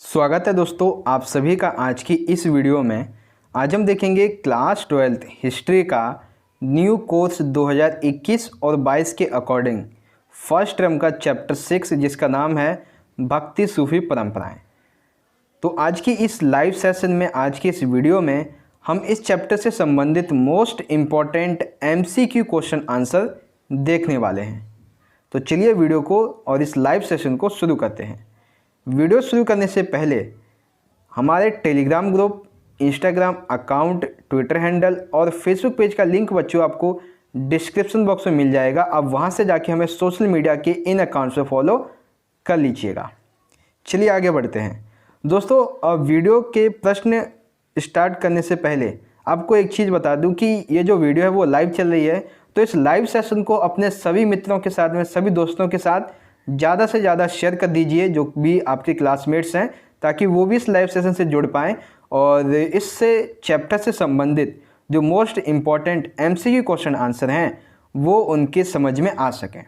स्वागत है दोस्तों आप सभी का आज की इस वीडियो में। आज हम देखेंगे क्लास 12th हिस्ट्री का न्यू कोर्स 2021 और 22 के अकॉर्डिंग फर्स्ट टर्म का चैप्टर 6 जिसका नाम है भक्ति सूफी परंपराएं। तो आज की इस लाइव सेशन में, आज की इस वीडियो में हम इस चैप्टर से संबंधित most important MCQ question answer देखने वाले हैं। तो चलिए वीडियो को और इस लाइव सेशन को शुरू करते हैं। वीडियो शुरू करने से पहले हमारे Telegram group, Instagram account, Twitter handle और फेसबुक पेज का लिंक बच्चों आपको डिस्क्रिप्शन बॉक्स में मिल जाएगा। आप वहां से जाके हमें सोशल मीडिया के इन अकाउंट से फॉलो कर लीजिएगा। चलिए आगे बढ़ते हैं दोस्तों। अब वीडियो के प्रश्न स्टार्ट करने से पहले आपको एक चीज़ बता दूं कि ये जो वीडियो है वो लाइव चल रही है, तो इस लाइव सेशन को अपने सभी मित्रों के साथ में, सभी दोस्तों के साथ ज़्यादा से ज़्यादा शेयर कर दीजिए जो भी आपके क्लासमेट्स हैं, ताकि वो भी इस लाइव सेशन से जुड़ पाएँ और इससे चैप्टर से संबंधित जो most important MCQ question answer हैं वो उनके समझ में आ सकें।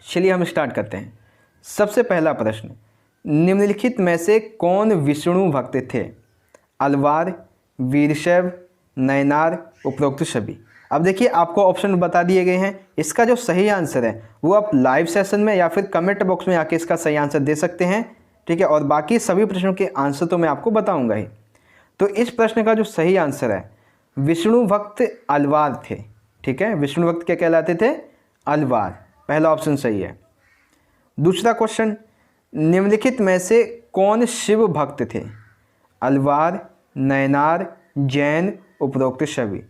चलिए हम स्टार्ट करते हैं। सबसे पहला प्रश्न, निम्नलिखित में से कौन विष्णु भक्त थे? अलवार, वीरशैव, नयनार, उपरोक्त सभी। अब देखिए आपको ऑप्शन बता दिए गए हैं। इसका जो सही आंसर है वो आप लाइव सेशन में या फिर कमेंट बॉक्स में आके इसका सही आंसर दे सकते हैं, ठीक है। और बाकी सभी प्रश्नों के आंसर तो मैं आपको बताऊंगा ही। तो इस प्रश्न का जो सही आंसर है, विष्णु भक्त अलवार थे, ठीक है। विष्णु भक्त क्या कहलाते थे? अलवार। पहला ऑप्शन सही है। दूसरा क्वेश्चन, निम्नलिखित में से कौन शिव भक्त थे? अलवार, नयनार, जैन, उपरोक्त सभी।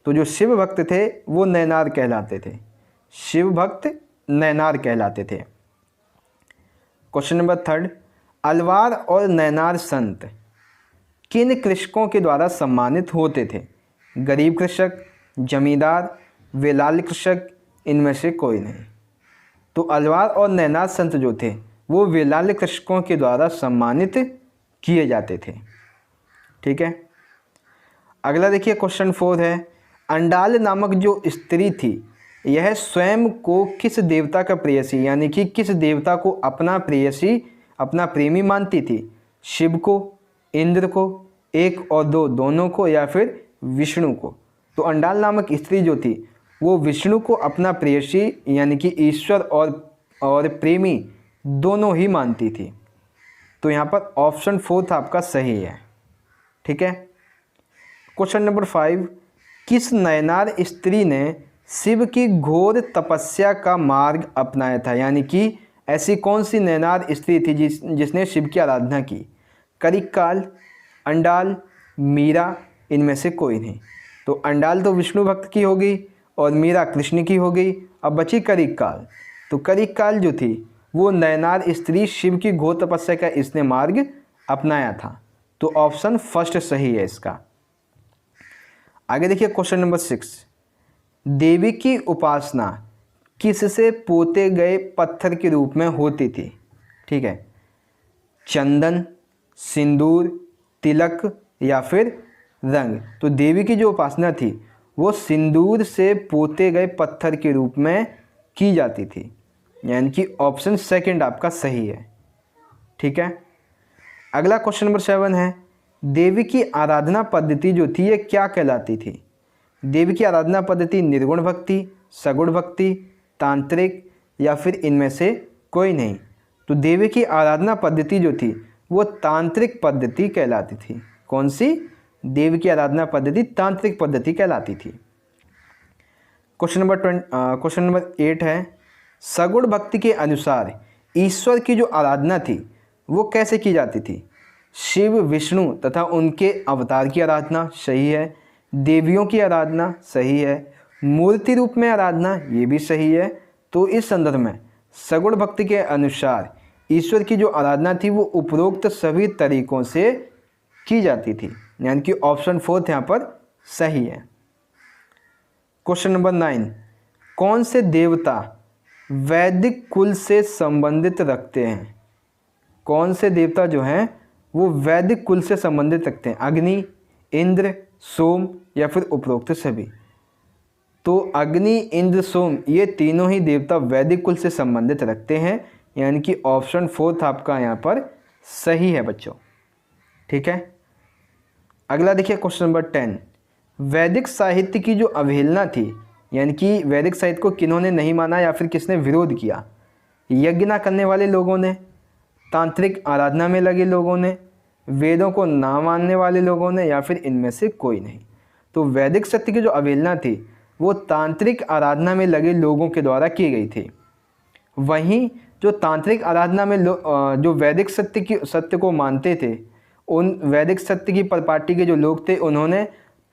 तो जो शिव भक्त थे वो नयनार कहलाते थे। शिव भक्त नयनार कहलाते थे। क्वेश्चन नंबर थर्ड, अलवार और नयनार संत किन कृषकों के द्वारा सम्मानित होते थे? गरीब कृषक, जमींदार, वेलाल कृषक, इनमें से कोई नहीं। तो अलवार और नयनार संत जो थे वो वेलाल कृषकों के द्वारा सम्मानित किए जाते थे, ठीक है। अगला देखिए क्वेश्चन 4 है, अंडाल नामक जो स्त्री थी यह स्वयं को किस देवता का प्रेयसी, यानी कि किस देवता को अपना प्रेयसी, अपना प्रेमी मानती थी? शिव को, इंद्र को, एक और दो दोनों को, या फिर विष्णु को? तो अंडाल नामक स्त्री जो थी वो विष्णु को अपना प्रेयसी यानी कि ईश्वर और प्रेमी दोनों ही मानती थी। तो यहाँ पर ऑप्शन 4 आपका सही है, ठीक है। क्वेश्चन नंबर 5, किस नयनार स्त्री ने शिव की घोर तपस्या का मार्ग अपनाया था? यानी कि ऐसी कौन सी नयनार स्त्री थी जिसने शिव की आराधना की? करिकाल, अंडाल, मीरा, इनमें से कोई नहीं। तो अंडाल तो विष्णु भक्त की होगी और मीरा कृष्ण की हो गई। अब बची करिकाल। तो करिकाल जो थी वो नयनार स्त्री शिव की घोर तपस्या का इसने मार्ग अपनाया था। तो ऑप्शन फर्स्ट सही है इसका। आगे देखिए क्वेश्चन नंबर 6, देवी की उपासना किससे पोते गए पत्थर के रूप में होती थी? ठीक है, चंदन, सिंदूर, तिलक या फिर रंग। तो देवी की जो उपासना थी वो सिंदूर से पोते गए पत्थर के रूप में की जाती थी, यानी कि ऑप्शन सेकंड आपका सही है, ठीक है। अगला क्वेश्चन नंबर 7 है, देवी की आराधना पद्धति जो थी ये क्या कहलाती थी? देवी की आराधना पद्धति निर्गुण भक्ति, सगुण भक्ति, तांत्रिक, या फिर इनमें से कोई नहीं। तो देवी की आराधना पद्धति जो थी वो तांत्रिक पद्धति कहलाती थी। कौन सी? देवी की आराधना पद्धति तांत्रिक पद्धति कहलाती थी। क्वेश्चन नंबर 8 है, सगुण भक्ति के अनुसार ईश्वर की जो आराधना थी वो कैसे की जाती थी? शिव, विष्णु तथा उनके अवतार की आराधना, सही है। देवियों की आराधना, सही है। मूर्ति रूप में आराधना, ये भी सही है। तो इस संदर्भ में सगुण भक्ति के अनुसार ईश्वर की जो आराधना थी वो उपरोक्त सभी तरीकों से की जाती थी, यानी कि ऑप्शन 4 यहाँ पर सही है। क्वेश्चन नंबर 9, कौन से देवता वैदिक कुल से संबंधित रखते हैं? कौन से देवता जो हैं वो वैदिक कुल से संबंधित रखते हैं? अग्नि, इंद्र, सोम या फिर उपरोक्त सभी। तो अग्नि, इंद्र, सोम ये तीनों ही देवता वैदिक कुल से संबंधित रखते हैं, यानी कि ऑप्शन 4 आपका यहाँ पर सही है बच्चों। ठीक है, अगला देखिए क्वेश्चन नंबर 10। वैदिक साहित्य की जो अवहेलना थी, यानी कि वैदिक साहित्य को किन्होंने नहीं माना या फिर किसने विरोध किया? यज्ञ ना करने वाले लोगों ने, तांत्रिक आराधना में लगे लोगों ने, वेदों को ना मानने वाले लोगों ने, या फिर इनमें से कोई नहीं। तो वैदिक सत्य की जो अवहेलना थी वो तांत्रिक आराधना में लगे लोगों के द्वारा की गई थी। वहीं जो तांत्रिक आराधना में जो वैदिक सत्य को मानते थे, उन वैदिक सत्य की परिपाटी के जो लोग थे उन्होंने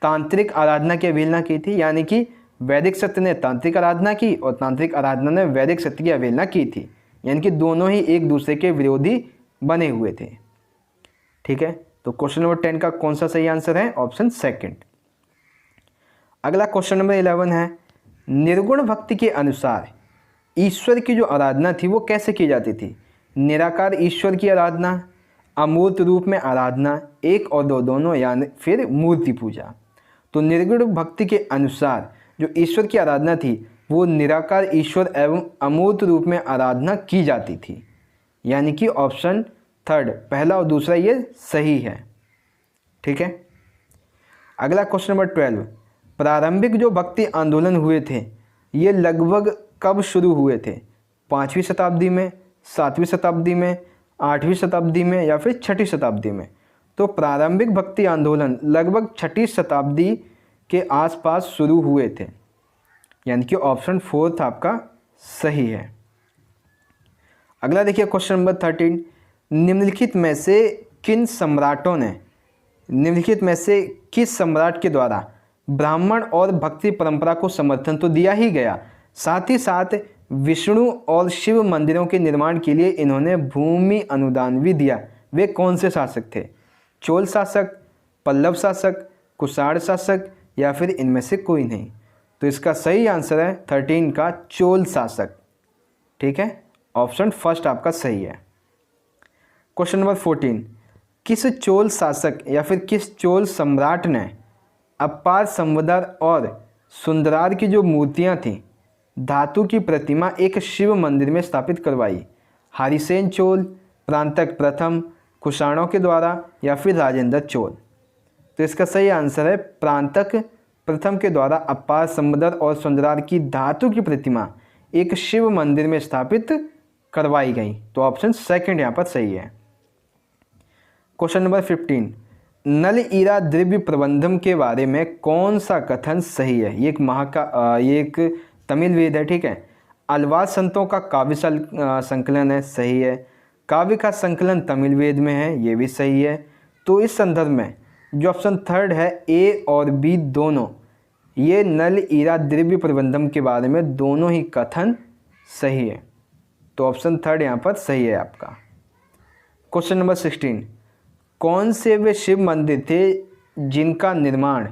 तांत्रिक आराधना की अवहेलना की थी। यानी कि वैदिक सत्य ने तांत्रिक आराधना की और तांत्रिक आराधना ने वैदिक सत्य की अवहेलना की थी। यानी कि दोनों ही एक दूसरे के विरोधी बने हुए थे। ठीक है, तो क्वेश्चन नंबर 10 का कौन सा सही आंसर है? Option second. अगला क्वेश्चन नंबर 11 है, निर्गुण भक्ति के अनुसार ईश्वर की जो आराधना थी वो कैसे की जाती थी? निराकार ईश्वर की आराधना, अमूर्त रूप में आराधना, एक और दो दोनों, या फिर मूर्ति पूजा। तो निर्गुण भक्ति के अनुसार जो ईश्वर की आराधना थी वो निराकार ईश्वर एवं अमूर्त रूप में आराधना की जाती थी। यानी कि ऑप्शन थर्ड, पहला और दूसरा ये सही है। ठीक है, अगला क्वेश्चन नंबर 12। प्रारंभिक जो भक्ति आंदोलन हुए थे ये लगभग कब शुरू हुए थे? 5वीं शताब्दी में, 7वीं शताब्दी में, 8वीं शताब्दी में, या फिर 6ठी शताब्दी में? तो प्रारंभिक भक्ति आंदोलन लगभग 6ठी शताब्दी के आसपास शुरू हुए थे। यानी कि ऑप्शन फोर्थ आपका सही है। अगला देखिए क्वेश्चन नंबर 13। निम्नलिखित में से किस सम्राट के द्वारा ब्राह्मण और भक्ति परंपरा को समर्थन तो दिया ही गया, साथ ही साथ विष्णु और शिव मंदिरों के निर्माण के लिए इन्होंने भूमि अनुदान भी दिया? वे कौन से शासक थे? चोल शासक, पल्लव शासक, कुषाण शासक, या फिर इनमें से कोई नहीं? तो इसका सही आंसर है 13 का चोल शासक। ठीक है, ऑप्शन फर्स्ट आपका सही है। Question number 14। किस चोल शासक या फिर किस चोल सम्राट ने अपार संवदर और सुंदरार की जो मूर्तियां थीं, धातु की प्रतिमा एक शिव मंदिर में स्थापित करवाई? हरिसेन चोल, प्रांतक प्रथम, कुषाणों के द्वारा, या फिर राजेंद्र चोल? तो इसका सही आंसर है प्रांतक प्रथम के द्वारा अपार संवदर और सुंदरार की धातु की प्रतिमा एक शिव मंदिर में स्थापित करवाई गई। तो ऑप्शन सेकंड यहाँ पर सही है। Question number 15। नल ईरा द्रव्य प्रबंधम के बारे में कौन सा कथन सही है? ये एक तमिल वेद है। ठीक है, अलवार संतों का काव्य संकलन है, सही है। काव्य का संकलन तमिल वेद में है, ये भी सही है। तो इस संदर्भ में जो ऑप्शन थर्ड है ए और बी दोनों, ये नल ईरा द्रव्य प्रबंधम के बारे में दोनों ही कथन सही है। तो ऑप्शन थर्ड यहाँ पर सही है आपका। Question number 16। कौन से वे शिव मंदिर थे जिनका निर्माण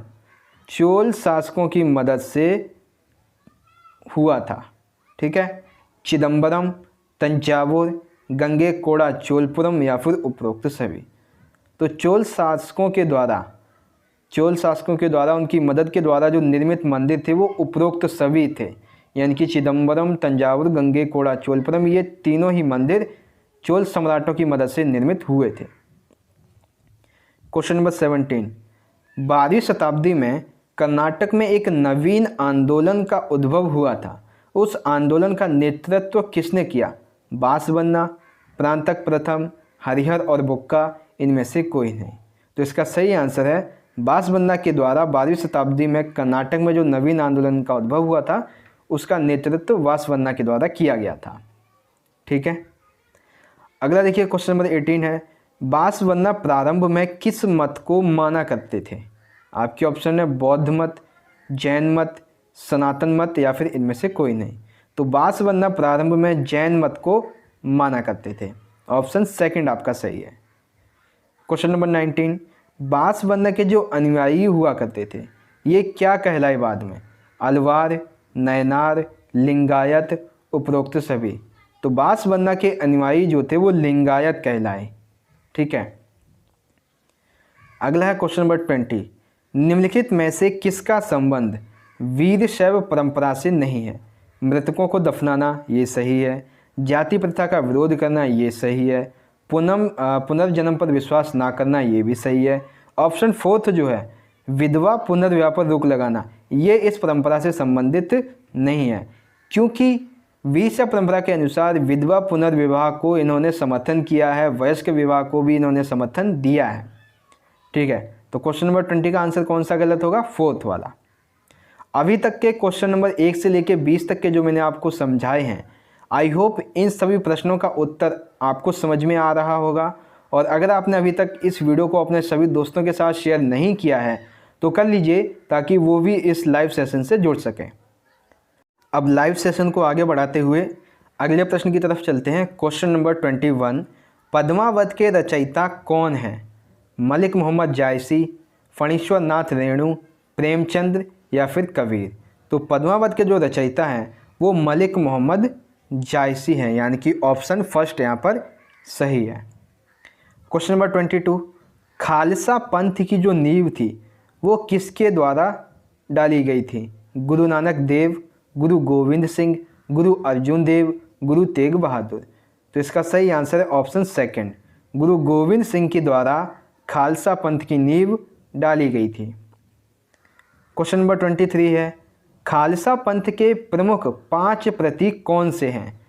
चोल शासकों की मदद से हुआ था? ठीक है, चिदम्बरम, तंजावुर, गंगेकोड़ा चोलपुरम, या फिर उपरोक्त सभी? तो चोल शासकों के द्वारा उनकी मदद के द्वारा जो निर्मित मंदिर थे वो उपरोक्त सभी थे। यानी कि चिदम्बरम, तंजावुर, गंगेकोड़ा, चोलपुरम, ये तीनों ही मंदिर चोल सम्राटों की मदद से निर्मित हुए थे। Question number 17। 12वीं शताब्दी में कर्नाटक में एक नवीन आंदोलन का उद्भव हुआ था। उस आंदोलन का नेतृत्व किसने किया? बासवन्ना, प्रांतक प्रथम, हरिहर और बुक्का, इनमें से कोई नहीं? तो इसका सही आंसर है बासवन्ना के द्वारा 12वीं शताब्दी में कर्नाटक में जो नवीन आंदोलन का उद्भव हुआ था उसका नेतृत्व बासवन्ना के द्वारा किया गया था। ठीक है, अगला देखिए क्वेश्चन नंबर 18 है। बासवन्ना प्रारंभ में किस मत को माना करते थे? आपके ऑप्शन है बौद्ध मत, जैन मत, सनातन मत, या फिर इनमें से कोई नहीं? तो बासवन्ना प्रारंभ में जैन मत को माना करते थे। ऑप्शन सेकंड आपका सही है। Question number 19। बासवन्ना के जो अनुयायी हुआ करते थे ये क्या कहलाए बाद में? अलवार, नयनार, लिंगायत, उपरोक्त सभी? तो बासवन्ना के अनुयायी जो थे वो लिंगायत कहलाए। ठीक है, अगला है क्वेश्चन नंबर 20। निम्नलिखित में से किसका संबंध वीरशैव परंपरा से नहीं है? मृतकों को दफनाना, ये सही है। जाति प्रथा का विरोध करना, ये सही है। पुनर्जन्म पर विश्वास ना करना, ये भी सही है। ऑप्शन फोर्थ जो है विधवा पुनर्विवाह पर रोक लगाना, ये इस परंपरा से संबंधित नहीं है, क्योंकि वीसा परंपरा के अनुसार विधवा पुनर्विवाह को इन्होंने समर्थन किया है, वयस्क विवाह को भी इन्होंने समर्थन दिया है। ठीक है, तो क्वेश्चन नंबर 20 का आंसर कौन सा गलत होगा? फोर्थ वाला। अभी तक के क्वेश्चन नंबर 1 से लेकर 20 तक के जो मैंने आपको समझाए हैं, आई होप इन सभी प्रश्नों का उत्तर आपको समझ में आ रहा होगा। और अगर आपने अभी तक इस वीडियो को अपने सभी दोस्तों के साथ शेयर नहीं किया है तो कर लीजिए, ताकि वो भी इस लाइव सेशन से जुड़ सकें। अब लाइव सेशन को आगे बढ़ाते हुए अगले प्रश्न की तरफ चलते हैं। क्वेश्चन नंबर 21, पद्मावत के रचयिता कौन है? मलिक मोहम्मद जायसी, फणीश्वर नाथ रेणु, प्रेमचंद्र या फिर कबीर? तो पद्मावत के जो रचयिता हैं वो मलिक मोहम्मद जायसी हैं, यानी कि ऑप्शन फर्स्ट यहाँ पर सही है। क्वेश्चन नंबर 22, खालसा पंथ की जो नींव थी वो किसके द्वारा डाली गई थी? गुरु नानक देव, गुरु गोविंद सिंह, गुरु अर्जुन देव, गुरु तेग बहादुर? तो इसका सही आंसर है ऑप्शन सेकंड, गुरु गोविंद सिंह के द्वारा खालसा पंथ की नींव डाली गई थी। क्वेश्चन नंबर 23 है, खालसा पंथ के प्रमुख 5 प्रतीक कौन से हैं?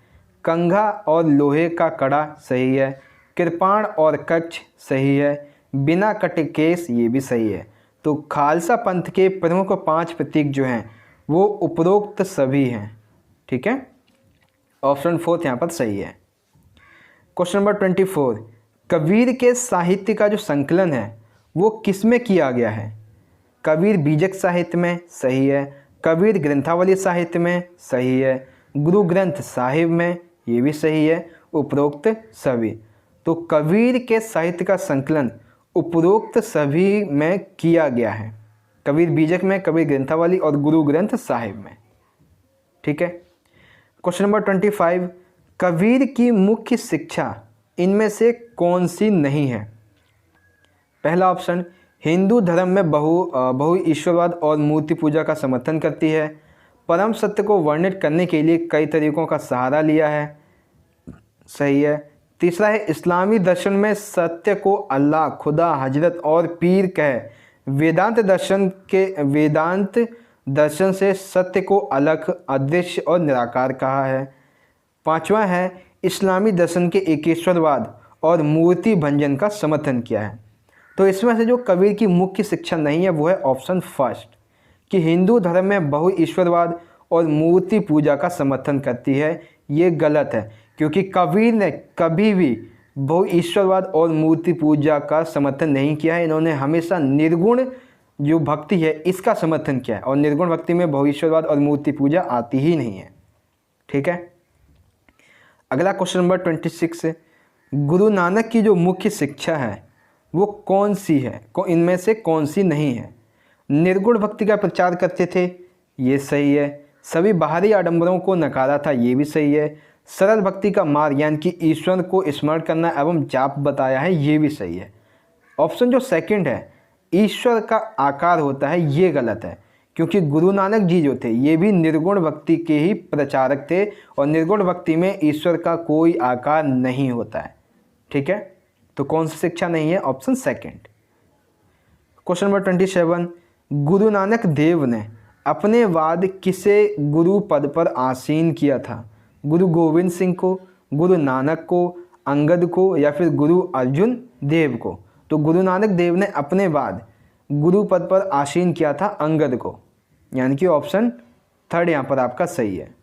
कंघा और लोहे का कड़ा सही है, कृपाण और कक्ष सही है, बिना कटे केस ये भी सही है। तो खालसा पंथ के प्रमुख 5 प्रतीक जो हैं वो उपरोक्त सभी हैं। ठीक है, ऑप्शन फोर्थ यहाँ पर सही है। क्वेश्चन नंबर 24, कबीर के साहित्य का जो संकलन है वो किस में किया गया है? कबीर बीजक साहित्य में सही है, कबीर ग्रंथावली साहित्य में सही है, गुरु ग्रंथ साहिब में ये भी सही है, उपरोक्त सभी। तो कबीर के साहित्य का संकलन उपरोक्त सभी में किया गया है, कबीर बीजक में, कबीर ग्रंथावली और गुरु ग्रंथ साहिब में। ठीक है, क्वेश्चन नंबर 25, कबीर की मुख्य शिक्षा इनमें से कौन सी नहीं है? पहला ऑप्शन, हिंदू धर्म में बहु ईश्वरवाद और मूर्ति पूजा का समर्थन करती है, परम सत्य को वर्णित करने के लिए कई तरीकों का सहारा लिया है, सही है। तीसरा है, इस्लामी दर्शन में सत्य को अल्लाह, खुदा, हजरत और पीर कहे, वेदांत दर्शन से सत्य को अलग, अदृश्य और निराकार कहा है। पांचवा है, इस्लामी दर्शन के एकेश्वरवाद और मूर्ति भंजन का समर्थन किया है। तो इसमें से जो कबीर की मुख्य शिक्षा नहीं है वो है ऑप्शन फर्स्ट, कि हिंदू धर्म में बहु ईश्वरवाद और मूर्ति पूजा का समर्थन करती है। ये गलत है, क्योंकि कबीर ने कभी भी बहु ईश्वरवाद और मूर्ति पूजा का समर्थन नहीं किया है। इन्होंने हमेशा निर्गुण जो भक्ति है इसका समर्थन किया है, और निर्गुण भक्ति में बहु ईश्वरवाद और मूर्ति पूजा आती ही नहीं है। ठीक है, अगला क्वेश्चन नंबर 26, गुरु नानक की जो मुख्य शिक्षा है वो कौन सी है? इनमें से कौन सी नहीं है? निर्गुण भक्ति का प्रचार करते थे, ये सही है। सभी बाहरी आडंबरों को नकारा था, ये भी सही है। सरल भक्ति का मार्ग यानी कि ईश्वर को स्मरण करना एवं जाप बताया है, ये भी सही है। ऑप्शन जो सेकंड है, ईश्वर का आकार होता है, ये गलत है, क्योंकि गुरु नानक जी जो थे ये भी निर्गुण भक्ति के ही प्रचारक थे, और निर्गुण भक्ति में ईश्वर का कोई आकार नहीं होता है। ठीक है, तो कौन सी शिक्षा नहीं है? Option second. Question number 27, Guru Nanak Dev ने अपने बाद किसे गुरु पद पर आसीन किया था? गुरु गोविंद सिंह को, गुरु नानक को, अंगद को या फिर गुरु अर्जुन देव को? तो गुरु नानक देव ने अपने बाद गुरु पद पर आसीन किया था अंगद को, यानी कि ऑप्शन थर्ड यहाँ पर आपका सही है।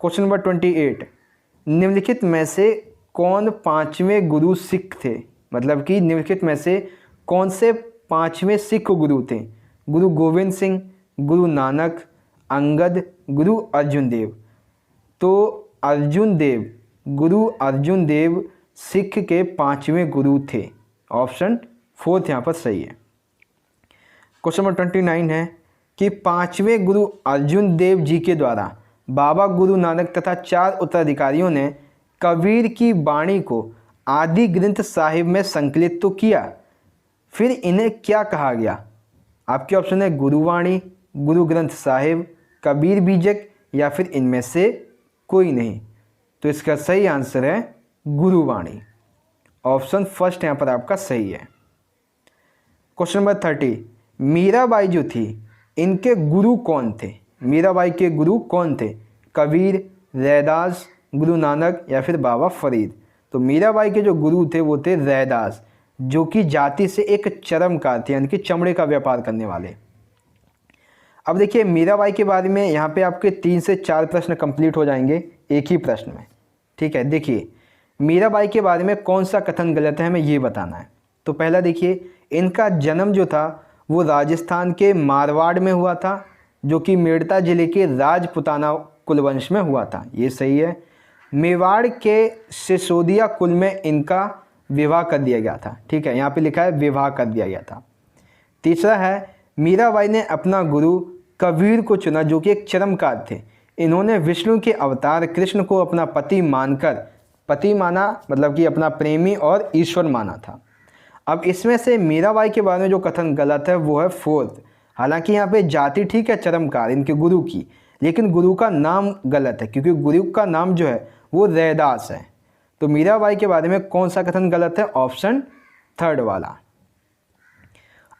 क्वेश्चन नंबर 28, निम्नलिखित में से कौन 5वें गुरु सिख थे? मतलब कि निम्नलिखित में से कौन से 5वें सिख गुरु थे? गुरु गोविंद सिंह, गुरु नानक, अंगद, गुरु अर्जुन देव? तो अर्जुन देव, गुरु अर्जुन देव सिख के 5वें गुरु थे, ऑप्शन फोर्थ यहाँ पर सही है। क्वेश्चन नंबर 29 है कि 5वें गुरु अर्जुन देव जी के द्वारा बाबा गुरु नानक तथा 4 उत्तराधिकारियों ने कबीर की वाणी को आदि ग्रंथ साहिब में संकलित तो किया, फिर इन्हें क्या कहा गया? आपके ऑप्शन है गुरुवाणी, गुरु ग्रंथ साहिब, कबीर बीजक या फिर इनमें से कोई नहीं। तो इसका सही आंसर है गुरुवाणी। ऑप्शन फर्स्ट यहाँ पर आपका सही है। क्वेश्चन नंबर 30, मीराबाई जो थी इनके गुरु कौन थे? मीराबाई के गुरु कौन थे? कबीर, रैदास, गुरु नानक या फिर बाबा फरीद? तो मीराबाई के जो गुरु थे वो थे रैदास, जो कि जाति से एक चरमकार थे, यानी कि चमड़े का व्यापार करने वाले। अब देखिए मीराबाई के बारे में यहाँ पे आपके 3 से 4 प्रश्न कंप्लीट हो जाएंगे एक ही प्रश्न में, ठीक है। देखिए मीराबाई के बारे में कौन सा कथन गलत है हमें ये बताना है। तो पहला देखिए, इनका जन्म जो था वो राजस्थान के मारवाड़ में हुआ था, जो कि मेड़ता जिले के राजपुताना कुलवंश में हुआ था, ये सही है। मेवाड़ के सिसोदिया कुल में इनका विवाह कर दिया गया था, ठीक है, यहाँ पे लिखा है विवाह कर दिया गया था। तीसरा है, मीराबाई ने अपना गुरु कबीर को चुना, जो कि एक चरमकार थे। इन्होंने विष्णु के अवतार कृष्ण को अपना पति मानकर, पति माना मतलब कि अपना प्रेमी और ईश्वर माना था। अब इसमें से मीराबाई के बारे में जो कथन गलत है वो है फोर्थ। हालांकि यहाँ पे जाति ठीक है चरमकार इनके गुरु की, लेकिन गुरु का नाम गलत है, क्योंकि गुरु का नाम जो है वो रैदास है। तो मीराबाई के बारे में कौन सा कथन गलत है? ऑप्शन थर्ड वाला।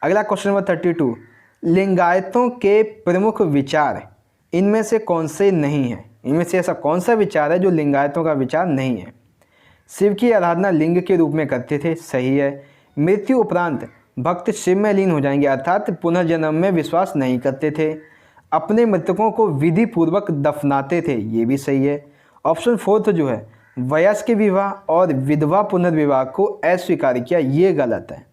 अगला क्वेश्चन नंबर 32, लिंगायतों के प्रमुख विचार इनमें से कौन से नहीं है? इनमें से ऐसा कौन सा विचार है जो लिंगायतों का विचार नहीं है? शिव की आराधना लिंग के रूप में करते थे, सही है। मृत्यु उपरांत भक्त शिव में लीन हो जाएंगे, अर्थात पुनर्जन्म में विश्वास नहीं करते थे। अपने मृतकों को विधि पूर्वक दफनाते थे, ये भी सही है। ऑप्शन फोर्थ जो है वयस्क विवाह और विधवा पुनर्विवाह को अस्वीकार किया, ये गलत है,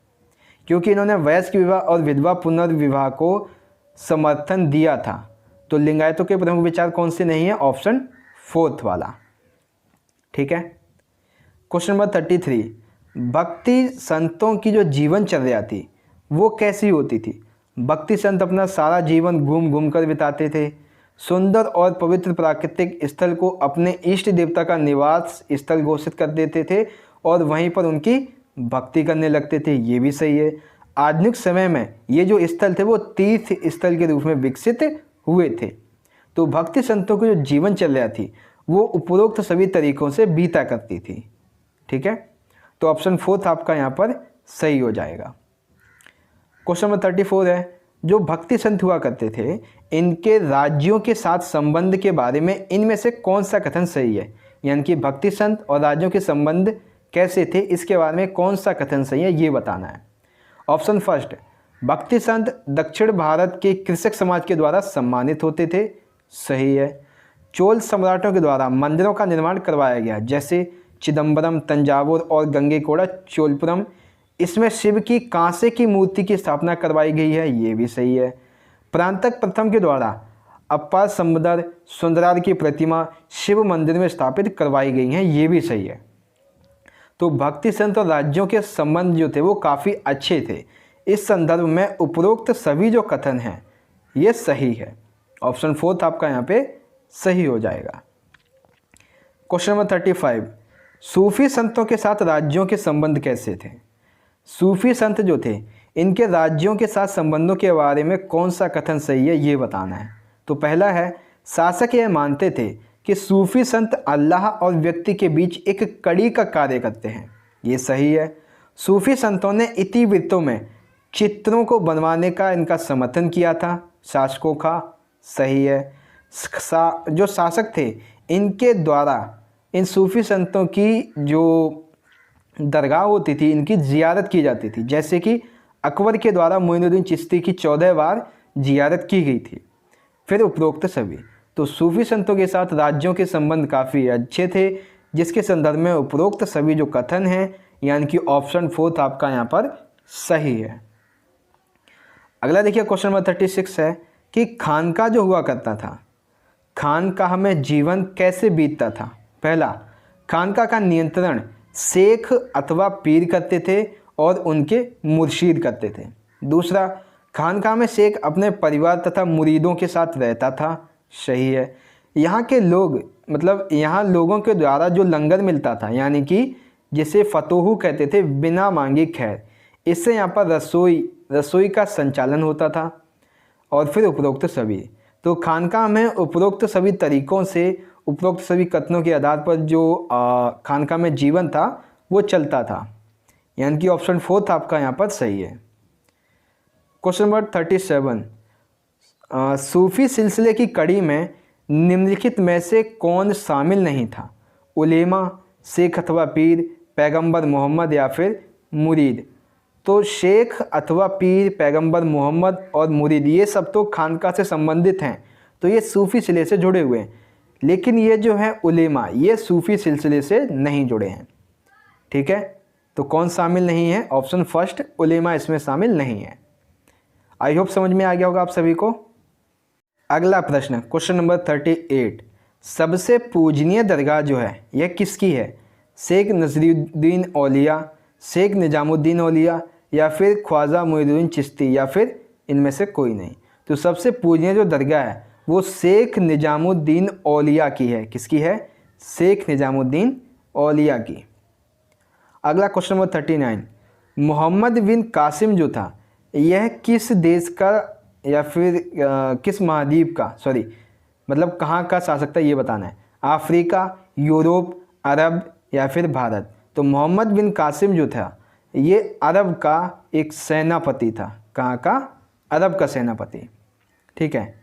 क्योंकि इन्होंने वयस्क विवाह और विधवा पुनर्विवाह को समर्थन दिया था। तो लिंगायतों के प्रमुख विचार कौन से नहीं है? ऑप्शन फोर्थ वाला, ठीक है। क्वेश्चन नंबर 33, भक्ति संतों की जो जीवनचर्या थी वो कैसी होती थी? भक्ति संत अपना सारा जीवन घूम घूम कर बिताते थे। सुंदर और पवित्र प्राकृतिक स्थल को अपने इष्ट देवता का निवास स्थल घोषित कर देते थे और वहीं पर उनकी भक्ति करने लगते थे, ये भी सही है। आधुनिक समय में ये जो स्थल थे वो तीर्थ स्थल के रूप में विकसित हुए थे। तो भक्ति संतों की जो जीवनचर्या थी वो उपरोक्त सभी तरीकों से बीता करती थी, ठीक है। तो ऑप्शन फोर्थ आपका यहाँ पर सही हो जाएगा। क्वेश्चन नंबर 34 है, जो भक्ति संत हुआ करते थे इनके राज्यों के साथ संबंध के बारे में इनमें से कौन सा कथन सही है? यानी कि भक्ति संत और राज्यों के संबंध कैसे थे, इसके बारे में कौन सा कथन सही है ये बताना है। ऑप्शन फर्स्ट, भक्ति संत दक्षिण भारत के कृषक समाज के द्वारा सम्मानित होते थे, सही है। चोल सम्राटों के द्वारा मंदिरों का निर्माण करवाया गया, जैसे चिदम्बरम, तंजावुर और गंगैकोंडा चोलपुरम। इसमें शिव की कांसे की मूर्ति की स्थापना करवाई गई है, ये भी सही है। प्रांतक प्रथम के द्वारा अप्पार समुद्र सुंदरार की प्रतिमा शिव मंदिर में स्थापित करवाई गई हैं, ये भी सही है। तो भक्ति संत और राज्यों के संबंध जो थे वो काफ़ी अच्छे थे। इस संदर्भ में उपरोक्त सभी जो कथन हैं ये सही है। ऑप्शन फोर्थ आपका यहाँ पे सही हो जाएगा। क्वेश्चन नंबर 35, सूफी संतों के साथ राज्यों के संबंध कैसे थे? सूफी संत जो थे इनके राज्यों के साथ संबंधों के बारे में कौन सा कथन सही है ये बताना है। तो पहला है, शासक यह मानते थे कि सूफी संत अल्लाह और व्यक्ति के बीच एक कड़ी का कार्य करते हैं, ये सही है। सूफी संतों ने इतिवृत्तों में चित्रों को बनवाने का इनका समर्थन किया था शासकों का, सही है। जो शासक थे इनके द्वारा इन सूफी संतों की जो दरगाह होती थी इनकी जियारत की जाती थी, जैसे कि अकबर के द्वारा मोइनुद्दीन चिश्ती की 14 बार जियारत की गई थी। फिर उपरोक्त सभी, तो सूफी संतों के साथ राज्यों के संबंध काफ़ी अच्छे थे, जिसके संदर्भ में उपरोक्त सभी जो कथन हैं, यानी कि ऑप्शन फोर्थ आपका यहाँ पर सही है। अगला देखिए क्वेश्चन नंबर 36 है कि खानका जो हुआ करता था, खानकाह में जीवन कैसे बीतता था? पहला, खानका का नियंत्रण शेख अथवा पीर करते थे और उनके मुर्शीद करते थे। दूसरा, खानका में शेख अपने परिवार तथा मुरीदों के साथ रहता था, सही है। यहाँ के लोग मतलब यहाँ लोगों के द्वारा जो लंगर मिलता था, यानी कि जिसे फतोहू कहते थे, बिना मांगे खैर, इससे यहाँ पर रसोई का संचालन होता था। और फिर उपरोक्त सभी, तो खानका में उपरोक्त सभी तरीकों से, उपरोक्त सभी कथनों के आधार पर जो खानका में जीवन था वो चलता था। यानी कि ऑप्शन 4 आपका यहाँ पर सही है। क्वेश्चन नंबर 37, सूफी सिलसिले की कड़ी में निम्नलिखित में से कौन शामिल नहीं था? उलेमा, शेख अथवा पीर, पैगंबर मोहम्मद या फिर मुरीद। तो शेख अथवा पीर, पैगंबर मोहम्मद और मुरीद ये सब तो खानका से संबंधित हैं, तो ये सूफ़ी सिलसिले से जुड़े हुए हैं। लेकिन ये जो है उलेमा, ये सूफ़ी सिलसिले से नहीं जुड़े हैं। ठीक है, तो कौन शामिल नहीं है? ऑप्शन फर्स्ट, उलेमा इसमें शामिल नहीं है। आई होप समझ में आ गया होगा आप सभी को। अगला प्रश्न, क्वेश्चन नंबर 38, सबसे पूजनीय दरगाह जो है यह किसकी है? शेख नसरुद्दीन औलिया, शेख निजामुद्दीन औलिया या फिर ख्वाजा मुइनुद्दीन चिश्ती या फिर इनमें से कोई नहीं। तो सबसे पूजनीय जो दरगाह है वो शेख निजामुद्दीन औलिया की है। किसकी है? शेख निजामुद्दीन औलिया की। अगला क्वेश्चन नंबर 39, मोहम्मद बिन कासिम जो था यह किस देश का या फिर किस महाद्वीप का, मतलब कहाँ का शासक था ये बताना है। अफ्रीका, यूरोप, अरब या फिर भारत। तो मोहम्मद बिन कासिम जो था ये अरब का एक सेनापति था। कहाँ का? अरब का सेनापति। ठीक है,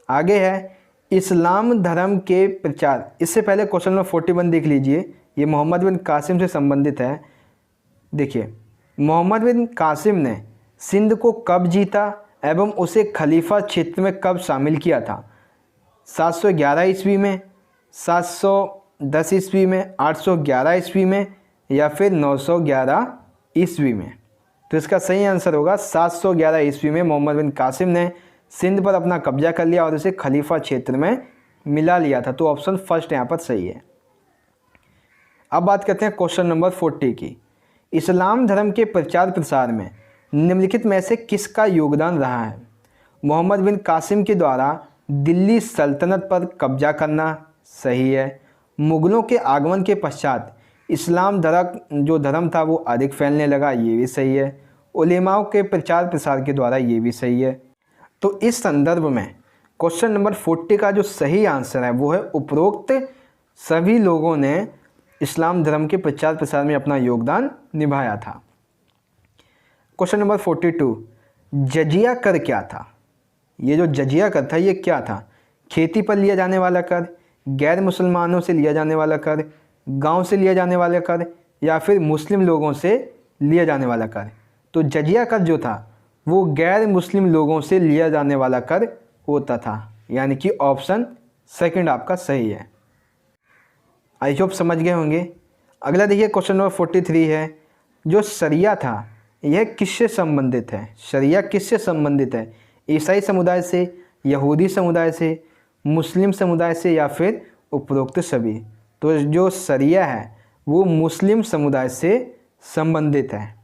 आगे है इस्लाम धर्म के प्रचार। इससे पहले क्वेश्चन नंबर 41 देख लीजिए, ये मोहम्मद बिन कासिम से संबंधित है। देखिए, मोहम्मद बिन कासिम ने सिंध को कब जीता एवं उसे खलीफा क्षेत्र में कब शामिल किया था? 711 ईस्वी में, 710 ईस्वी में, 811 ईस्वी में या फिर 911 ईस्वी में। तो इसका सही आंसर होगा 711 ईस्वी में मोहम्मद बिन कासिम ने सिंध पर अपना कब्जा कर लिया और उसे खलीफा क्षेत्र में मिला लिया था। तो ऑप्शन फर्स्ट यहाँ पर सही है। अब बात करते हैं क्वेश्चन नंबर 40 की। इस्लाम धर्म के प्रचार प्रसार में निम्नलिखित में से किसका योगदान रहा है? मोहम्मद बिन कासिम के द्वारा दिल्ली सल्तनत पर कब्जा करना, सही है। मुग़लों के आगमन के पश्चात इस्लाम धर्म था वो अधिक फैलने लगा, ये भी सही है। उलेमाओं के प्रचार प्रसार के द्वारा, ये भी सही है। तो इस संदर्भ में क्वेश्चन नंबर 40 का जो सही आंसर है वो है उपरोक्त सभी लोगों ने इस्लाम धर्म के प्रचार प्रसार में अपना योगदान निभाया था। क्वेश्चन नंबर 42, जजिया कर क्या था? ये जो जजिया कर था ये क्या था? खेती पर लिया जाने वाला कर, गैर मुसलमानों से लिया जाने वाला कर, गांव से लिया जाने वाला कर या फिर मुस्लिम लोगों से लिया जाने वाला कर। तो जजिया कर जो था वो गैर मुस्लिम लोगों से लिया जाने वाला कर होता था, यानी कि ऑप्शन सेकंड आपका सही है। आई होप समझ गए होंगे। अगला देखिए क्वेश्चन नंबर 43 है, जो शरिया था यह किससे संबंधित है? शरिया किससे संबंधित है? ईसाई समुदाय से, यहूदी समुदाय से, मुस्लिम समुदाय से या फिर उपरोक्त सभी। तो जो शरिया है वो मुस्लिम समुदाय से संबंधित है।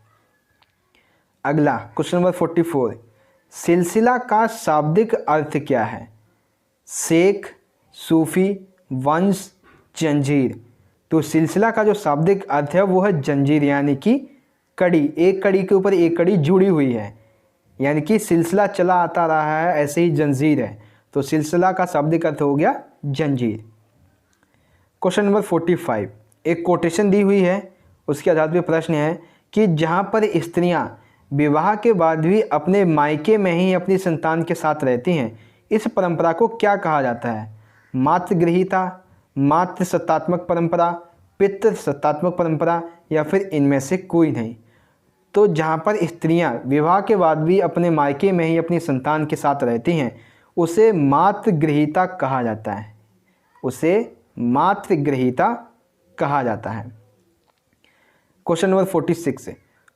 अगला क्वेश्चन नंबर 44, सिलसिला का शाब्दिक अर्थ क्या है? शेख, सूफी, वंश, जंजीर। तो सिलसिला का जो शाब्दिक अर्थ है वो है जंजीर, यानी कि कड़ी, एक कड़ी के ऊपर एक कड़ी जुड़ी हुई है, यानी कि सिलसिला चला आता रहा है, ऐसे ही जंजीर है। तो सिलसिला का शाब्दिक अर्थ हो गया जंजीर। क्वेश्चन नंबर 45, एक कोटेशन दी हुई है, उसके आधार पर प्रश्न है कि जहाँ पर स्त्रियाँ विवाह के बाद भी अपने मायके में ही अपनी संतान के साथ रहती हैं, इस परंपरा को क्या कहा जाता है? मातृगृहिता, मातृ सत्तात्मक परंपरा, पितृ सत्तात्मक परंपरा या फिर इनमें से कोई नहीं। तो जहाँ पर स्त्रियाँ विवाह के बाद भी अपने मायके में ही अपनी संतान के साथ रहती हैं उसे मातृगृहिता कहा जाता है, उसे मातृगृहिता कहा जाता है। क्वेश्चन नंबर 46,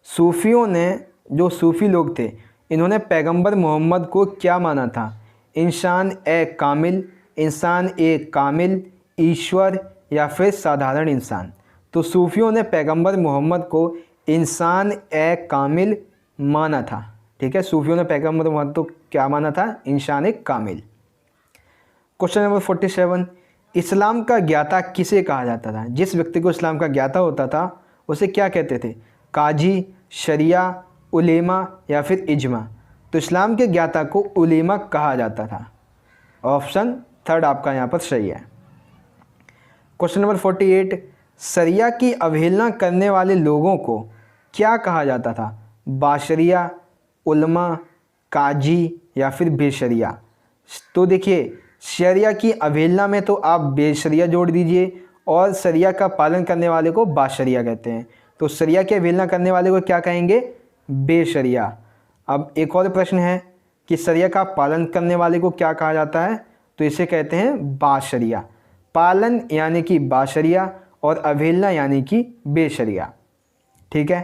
सूफियों ने, जो सूफी लोग थे, इन्होंने पैगंबर मोहम्मद को क्या माना था? इंसान ए कामिल, इंसान ए कामिल, ईश्वर या फिर साधारण इंसान। तो सूफियों ने पैगंबर मोहम्मद को इंसान ए कामिल माना था। ठीक है, सूफियों ने पैगंबर मोहम्मद को क्या माना था? इंसान ए कामिल। क्वेश्चन नंबर 47, इस्लाम का ज्ञाता किसे कहा जाता था? जिस व्यक्ति को इस्लाम का ज्ञाता होता था उसे क्या कहते थे? काजी, शरिया, उलेमा या फिर इजमा। तो इस्लाम के ज्ञाता को उलेमा कहा जाता था। ऑप्शन थर्ड आपका यहाँ पर सही है। क्वेश्चन नंबर 48, शरिया की अवहेलना करने वाले लोगों को क्या कहा जाता था? बाशरिया, उलमा, काजी या फिर बेशरिया? तो देखिए, शरिया की अवहेलना में तो आप बेशरिया जोड़ दीजिए और शरिया का पालन करने वाले को बाशरिया कहते हैं। तो शरिया की अवहेलना करने वाले को क्या कहेंगे? बेशरिया। अब एक और प्रश्न है कि शरिया का पालन करने वाले को क्या कहा जाता है? तो इसे कहते हैं बाशरिया। पालन यानी कि बाशरिया और अवहेलना यानी कि बेशरिया। ठीक है।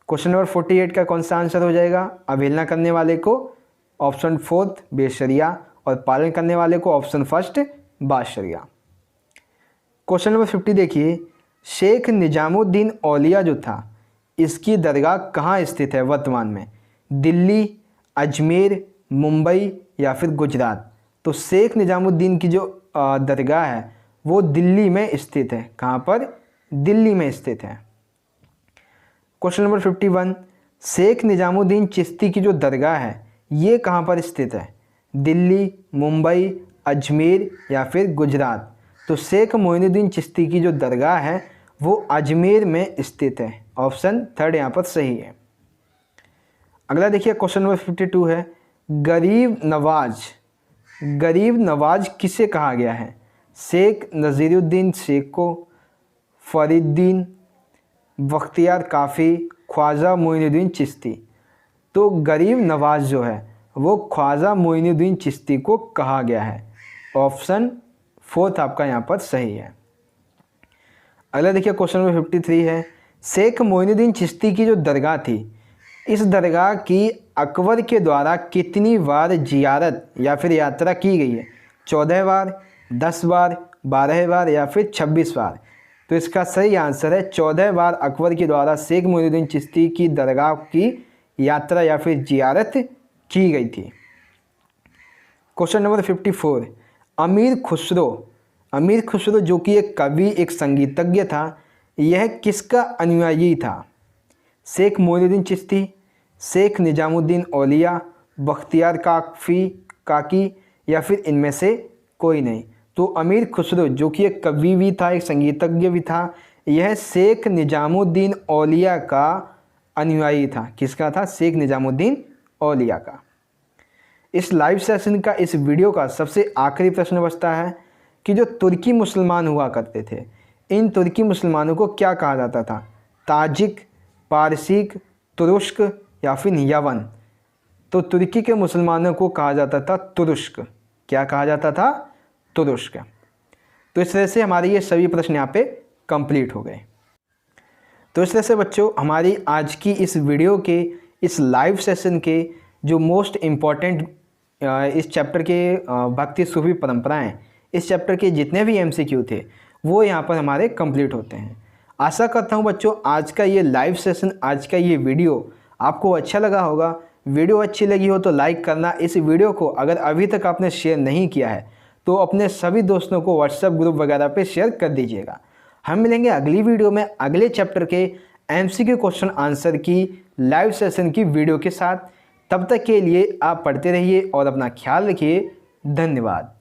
क्वेश्चन नंबर 48 का कौन सा आंसर हो जाएगा? अवहेलना करने वाले को ऑप्शन 4 बेशरिया और पालन करने वाले को ऑप्शन 1 बाशरिया। क्वेश्चन नंबर 50 देखिए, शेख निजामुद्दीन औलिया जो था, इसकी दरगाह कहाँ स्थित है वर्तमान में? दिल्ली, अजमेर, मुंबई या फिर गुजरात? तो शेख निजामुद्दीन की जो दरगाह है वो दिल्ली में स्थित है। कहाँ पर? दिल्ली में स्थित है। क्वेश्चन नंबर 51, शेख निजामुद्दीन चिश्ती की जो दरगाह है ये कहाँ पर स्थित है? दिल्ली, मुंबई, अजमेर या फिर गुजरात? तो शेख मोइनुद्दीन चिश्ती की जो दरगाह है वो अजमेर में स्थित है। ऑप्शन 3 यहाँ पर सही है। अगला देखिए क्वेश्चन नंबर 52 है, गरीब नवाज किसे कहा गया है? शेख नज़ीरुद्दीन शेख को, फरीदुद्दीन, बख्तियार काफ़ी, ख्वाजा मोइनुद्दीन चिश्ती? तो गरीब नवाज जो है वो ख्वाजा मोइनुद्दीन चिश्ती को कहा गया है। ऑप्शन 4 आपका यहाँ पर सही है। अगला देखिए क्वेश्चन नंबर 53 है, शेख मोइनुद्दीन चिश्ती की जो दरगाह थी, इस दरगाह की अकबर के द्वारा कितनी बार जियारत या फिर यात्रा की गई है? 14 बार, 10 बार, 12 बार या फिर 26 बार? तो इसका सही आंसर है 14 बार अकबर के द्वारा शेख मोइनुद्दीन चिश्ती की दरगाह की यात्रा या फिर जियारत की गई थी। क्वेश्चन नंबर 54, अमीर खुसरो जो कि एक कवि, एक संगीतज्ञ था, यह किसका अनुयायी था? शेख मोइनुद्दीन चिश्ती, शेख निजामुद्दीन औलिया, बख्तियार काकी या फिर इनमें से कोई नहीं? तो अमीर खुसरो जो कि एक कवि भी था, एक संगीतज्ञ भी था, यह शेख निजामुद्दीन औलिया का अनुयायी था। किसका था? शेख निजामुद्दीन औलिया का। इस लाइव सेशन का, इस वीडियो का सबसे आखिरी प्रश्न बचता है कि जो तुर्की मुसलमान हुआ करते थे, इन तुर्की मुसलमानों को क्या कहा जाता था? ताजिक, पारसीक, तुरुष्क या फिर यवन? तो तुर्की के मुसलमानों को कहा जाता था तुरुष्क। क्या कहा जाता था? तुरुष्क। तो इस तरह से हमारे ये सभी प्रश्न यहाँ पे कंप्लीट हो गए। तो इस तरह से बच्चों, हमारी आज की इस वीडियो के, इस लाइव सेशन के जो मोस्ट इम्पॉर्टेंट इस चैप्टर के भक्ति सूफी परंपराएं, इस चैप्टर के जितने भी MCQ थे वो यहाँ पर हमारे कंप्लीट होते हैं। आशा करता हूँ बच्चों आज का ये लाइव सेशन, आज का ये वीडियो आपको अच्छा लगा होगा। वीडियो अच्छी लगी हो तो लाइक करना। इस वीडियो को अगर अभी तक आपने शेयर नहीं किया है तो अपने सभी दोस्तों को व्हाट्सएप ग्रुप वगैरह पे शेयर कर दीजिएगा। हम मिलेंगे अगली वीडियो में अगले चैप्टर के MCQ क्वेश्चन आंसर की लाइव सेशन की वीडियो के साथ। तब तक के लिए आप पढ़ते रहिए और अपना ख्याल रखिए। धन्यवाद।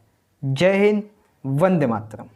जय हिंद, वंदे मातरम।